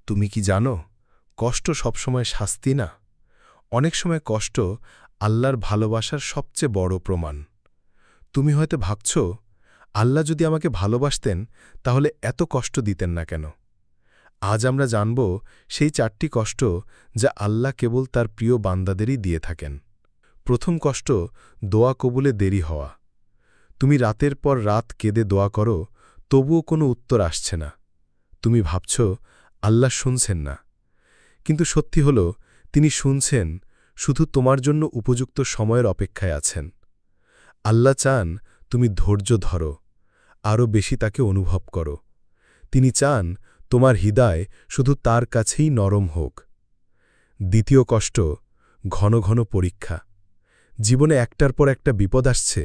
তুমি কি জানো, কষ্ট সবসময় শাস্তি না। অনেক সময় কষ্ট আল্লাহর ভালোবাসার সবচেয়ে বড় প্রমাণ। তুমি হয়তো ভাবছ, আল্লাহ যদি আমাকে ভালোবাসতেন তাহলে এত কষ্ট দিতেন না কেন। আজ আমরা জানব সেই 4টি কষ্ট যা আল্লাহ কেবল তার প্রিয় বান্দাদেরই দিয়ে থাকেন। প্রথম কষ্ট, দোয়া কবুলে দেরি হওয়া। তুমি রাতের পর রাত কেঁদে দোয়া করো, তবুও কোনো উত্তর আসছে না। তুমি ভাবছ আল্লাহ শুনছেন না, কিন্তু সত্যি হল তিনি শুনছেন, শুধু তোমার জন্য উপযুক্ত সময়ের অপেক্ষায় আছেন। আল্লাহ চান তুমি ধৈর্য ধরো, আরও বেশি তাকে অনুভব করো। তিনি চান তোমার হৃদয় শুধু তার কাছেই নরম হোক। দ্বিতীয় কষ্ট, ঘন ঘন পরীক্ষা। জীবনে একটার পর একটা বিপদ আসছে,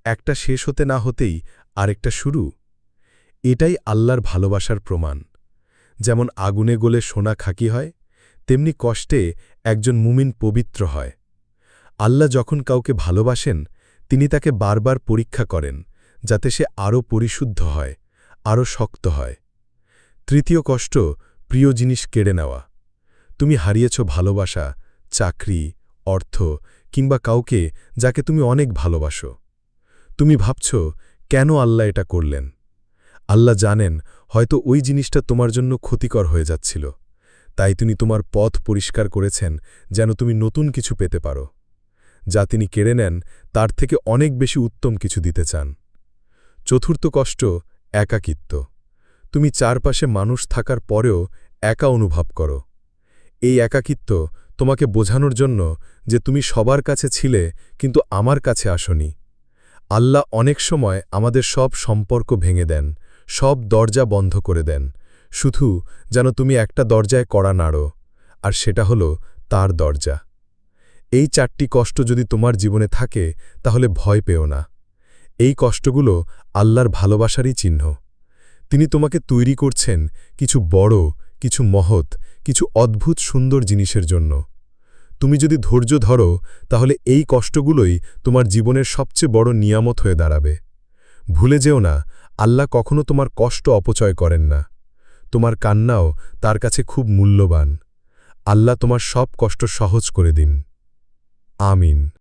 একটা শেষ হতে না হতেই আরেকটা শুরু। এটাই আল্লাহর ভালোবাসার প্রমাণ। যেমন আগুনে গলে সোনা খাঁটি হয়, তেমনি কষ্টে একজন মুমিন পবিত্র হয়। আল্লাহ যখন কাউকে ভালোবাসেন, তিনি তাকে বারবার পরীক্ষা করেন, যাতে সে আরও পরিশুদ্ধ হয়, আরও শক্ত হয়। তৃতীয় কষ্ট, প্রিয় জিনিস কেড়ে নেওয়া। তুমি হারিয়েছ ভালোবাসা, চাকরি, অর্থ কিংবা কাউকে যাকে তুমি অনেক ভালোবাসো। তুমি ভাবছ, কেন আল্লাহ এটা করলেন? আল্লাহ জানেন হয়তো ওই জিনিসটা তোমার জন্য ক্ষতিকর হয়ে যাচ্ছিল, তাই তিনি তোমার পথ পরিষ্কার করেছেন যেন তুমি নতুন কিছু পেতে পারো। যা তিনি কেড়ে নেন তার থেকে অনেক বেশি উত্তম কিছু দিতে চান। চতুর্থ কষ্ট, একাকিত্ব। তুমি চারপাশে মানুষ থাকার পরেও একা অনুভব করো। এই একাকিত্ব তোমাকে বোঝানোর জন্য যে তুমি সবার কাছে ছিলে, কিন্তু আমার কাছে আসনি। আল্লাহ অনেক সময় আমাদের সব সম্পর্ক ভেঙে দেন, সব দরজা বন্ধ করে দেন, শুধু যেন তুমি একটা দরজায় কড়া নাড়ো, আর সেটা হলো তার দরজা। এই 4টি কষ্ট যদি তোমার জীবনে থাকে, তাহলে ভয় পেও না। এই কষ্টগুলো আল্লাহর ভালোবাসারই চিহ্ন। তিনি তোমাকে তৈরি করছেন কিছু বড়, কিছু মহৎ, কিছু অদ্ভুত সুন্দর জিনিসের জন্য। তুমি যদি ধৈর্য ধরো, তাহলে এই কষ্টগুলোই তোমার জীবনের সবচেয়ে বড় নিয়ামত হয়ে দাঁড়াবে। ভুলে যেও না, আল্লাহ কখনো তোমার কষ্ট অপচয় করেন না। তোমার কান্নাও তার কাছে খুব মূল্যবান। আল্লাহ তোমার সব কষ্ট সহজ করে দিন। আমিন।